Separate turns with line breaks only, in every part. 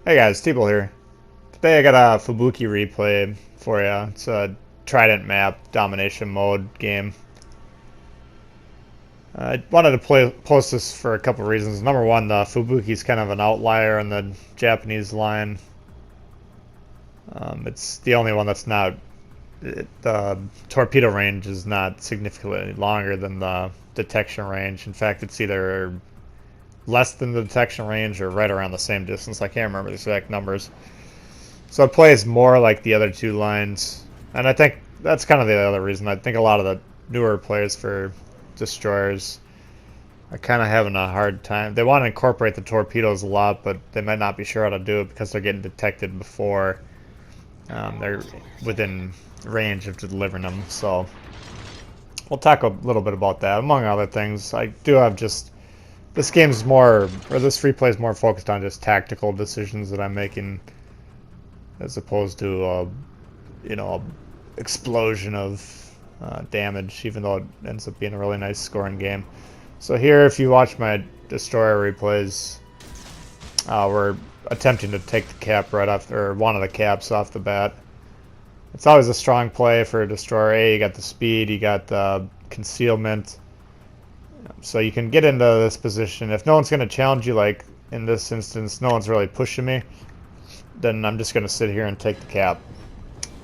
Hey guys, Teeple here. Today I got a Fubuki replay for you. It's a Trident map domination mode game. I wanted to post this for a couple reasons. Number one, the Fubuki's kind of an outlier in the Japanese line. It's the only one that's not. The torpedo range is not significantly longer than the detection range. In fact, it's either less than the detection range or right around the same distance. I can't remember the exact numbers. So it plays more like the other two lines. And I think that's kind of the other reason. I think a lot of the newer players for destroyers are kind of having a hard time. They want to incorporate the torpedoes a lot, but they might not be sure how to do it because they're getting detected before they're within range of delivering them. So we'll talk a little bit about that, among other things. I do have just this game's more, or this replay is more focused on just tactical decisions that I'm making, as opposed to explosion of damage, even though it ends up being a really nice scoring game. So here, if you watch my destroyer replays, we're attempting to take the cap right off, or one of the caps off the bat. It's always a strong play for a destroyer. You got the speed, you got the concealment, so you can get into this position. If no one's going to challenge you, like in this instance, no one's really pushing me, then I'm just going to sit here and take the cap.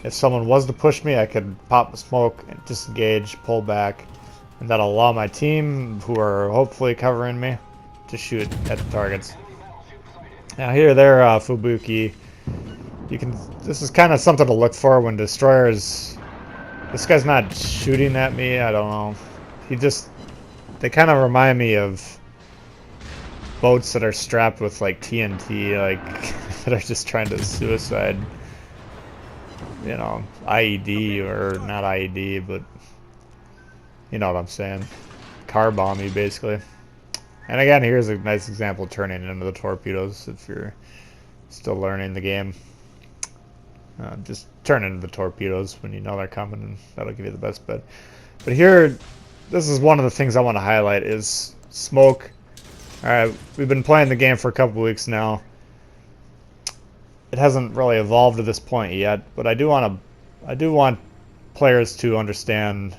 If someone was to push me, I could pop the smoke, disengage, pull back, and that'll allow my team, who are hopefully covering me, to shoot at the targets. Now here, there, Fubuki. This is kind of something to look for when destroyers. This guy's not shooting at me. I don't know. They kind of remind me of boats that are strapped with like TNT, like that are just trying to suicide. IED, or not IED, but you know what I'm saying. Car bomb you, basically. And again, here's a nice example of turning into the torpedoes if you're still learning the game. Just turn into the torpedoes when you know they're coming, and that'll give you the best bet. But here, this is one of the things I want to highlight is smoke. Alright, we've been playing the game for a couple weeks now. It hasn't really evolved to this point yet, but I do want players to understand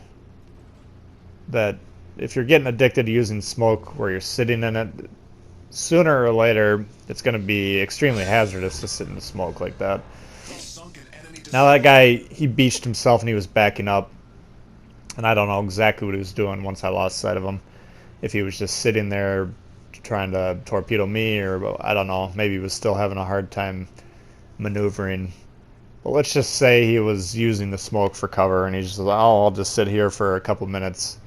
that if you're getting addicted to using smoke where you're sitting in it, sooner or later it's going to be extremely hazardous to sit in the smoke like that. Now that guy, he beached himself and he was backing up, and I don't know exactly what he was doing once I lost sight of him. If he was just sitting there trying to torpedo me, or I don't know, maybe he was still having a hard time maneuvering. But let's just say he was using the smoke for cover, and he's just like, oh, I'll just sit here for a couple minutes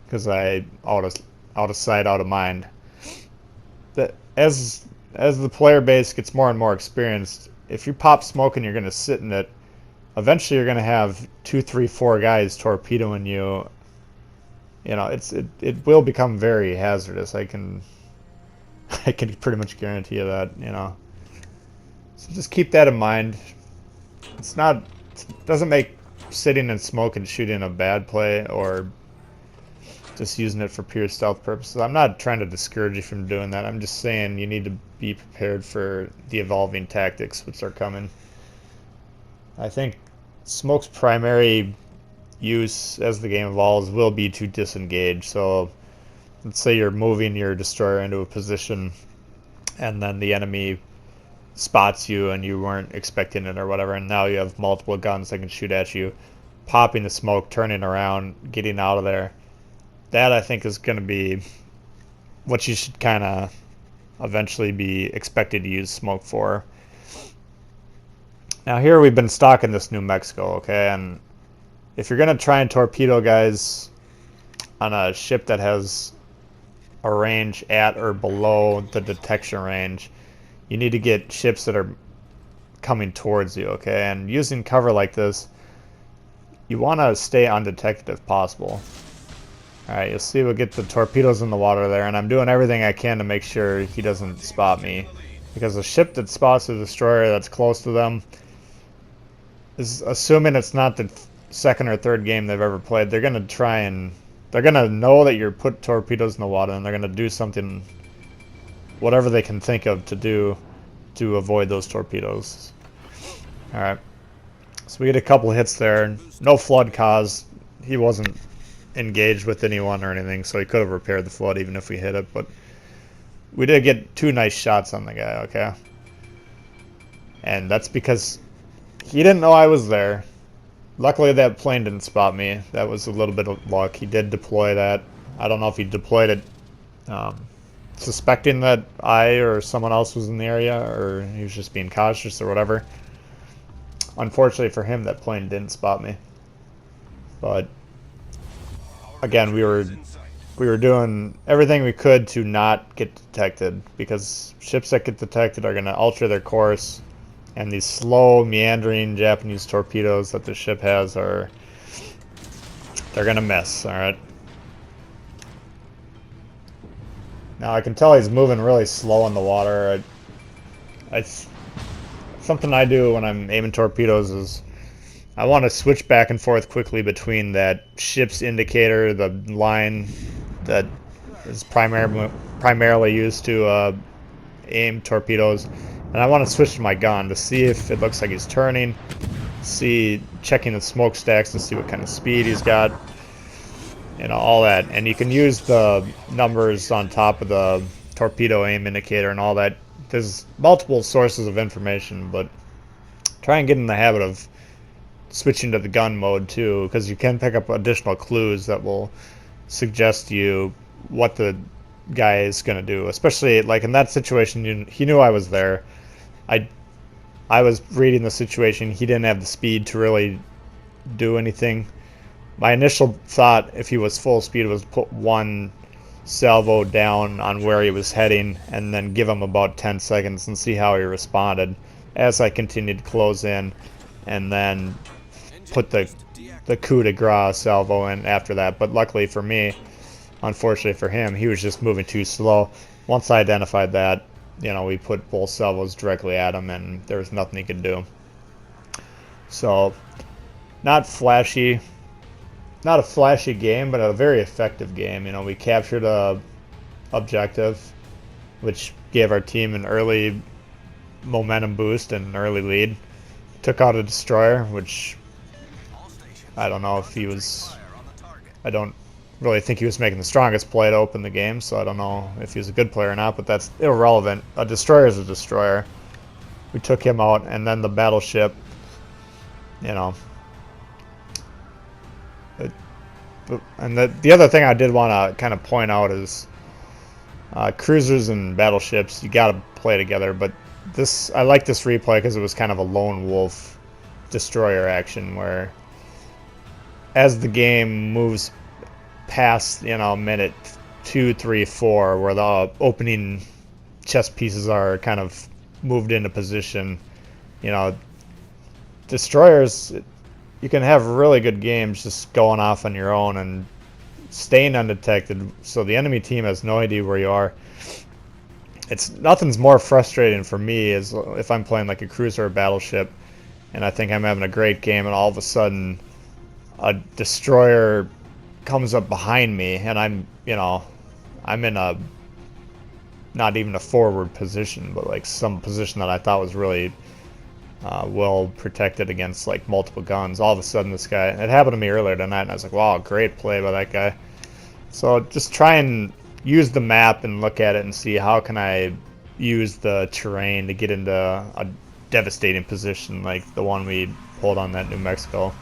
because out of sight, out of mind. That as the player base gets more and more experienced, if you pop smoke and you're going to sit in it, eventually you're going to have 2, 3, 4 guys torpedoing you. It will become very hazardous. I can pretty much guarantee you that. So just keep that in mind. It doesn't make sitting in smoke and shooting a bad play, or just using it for pure stealth purposes. I'm not trying to discourage you from doing that. I'm just saying you need to be prepared for the evolving tactics which are coming. I think smoke's primary use as the game evolves will be to disengage. So let's say you're moving your destroyer into a position and then the enemy spots you and you weren't expecting it or whatever, and now you have multiple guns that can shoot at you. Popping the smoke, turning around, getting out of there, that I think is going to be what you should kind of eventually be expected to use smoke for. Now here we've been stalking this New Mexico, okay, and if you're going to try and torpedo guys on a ship that has a range at or below the detection range, you need to get ships that are coming towards you, okay? And using cover like this, you want to stay undetected if possible. Alright, you'll see we'll get the torpedoes in the water there, and I'm doing everything I can to make sure he doesn't spot me. Because a ship that spots a destroyer that's close to them is, assuming it's not the second or third game they've ever played, they're going to know that you're put torpedoes in the water, and they're going to do something, whatever they can think of to do, to avoid those torpedoes. Alright. So we get a couple hits there. No flood caused. He wasn't engaged with anyone or anything, so he could have repaired the flood even if we hit it, but we did get 2 nice shots on the guy, okay? And that's because he didn't know I was there. Luckily that plane didn't spot me. That was a little bit of luck. He did deploy that. I don't know if he deployed it suspecting that I or someone else was in the area, or he was just being cautious or whatever. Unfortunately for him, that plane didn't spot me. But again, we were doing everything we could to not get detected, because ships that get detected are going to alter their course, and these slow meandering Japanese torpedoes that the ship has they're going to miss. All right. Now I can tell he's moving really slow in the water. Something I do when I'm aiming torpedoes is I want to switch back and forth quickly between that ship's indicator, the line that is primarily used to aim torpedoes, and I want to switch to my gun to see if it looks like he's turning, checking the smokestacks to see what kind of speed he's got. You know, all that. And you can use the numbers on top of the torpedo aim indicator and all that. There's multiple sources of information, but try and get in the habit of switching to the gun mode too, because you can pick up additional clues that will suggest to you what the guy is going to do. Especially like in that situation, he knew I was there. I was reading the situation. He didn't have the speed to really do anything. My initial thought, if he was full speed, was put 1 salvo down on where he was heading and then give him about 10 seconds and see how he responded as I continued to close in, and then put the coup de grace salvo in after that. But luckily for me, unfortunately for him, he was just moving too slow. Once I identified that, you know, we put both salvos directly at him and there was nothing he could do. So, not a flashy game, but a very effective game. You know, we captured a objective, which gave our team an early momentum boost and an early lead. Took out a destroyer, which I don't know if he was... I don't really think he was making the strongest play to open the game, so I don't know if he was a good player or not, but that's irrelevant. A destroyer is a destroyer. We took him out, and then the battleship, you know... And the other thing I did want to kind of point out is cruisers and battleships, you got to play together, but I like this replay because it was kind of a lone wolf destroyer action where as the game moves past, you know, minute 2, 3, 4, where the opening chess pieces are kind of moved into position, you know, destroyers... You can have really good games just going off on your own and staying undetected, so the enemy team has no idea where you are. Nothing's more frustrating for me is if I'm playing like a cruiser or a battleship, and I think I'm having a great game, and all of a sudden a destroyer comes up behind me, and I'm in a not even a forward position, but like some position that I thought was really well protected against like multiple guns. All of a sudden this guy, it happened to me earlier tonight, and I was like, wow, great play by that guy. So just try and use the map and look at it and see how can I use the terrain to get into a devastating position like the one we pulled on that New Mexico.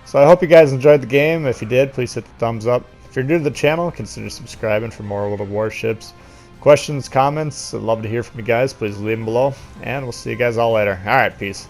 So I hope you guys enjoyed the game. If you did, please hit the thumbs up. If you're new to the channel, consider subscribing for more World of Warships. Questions, comments, I'd love to hear from you guys. Please leave them below, and we'll see you guys all later. Alright, peace.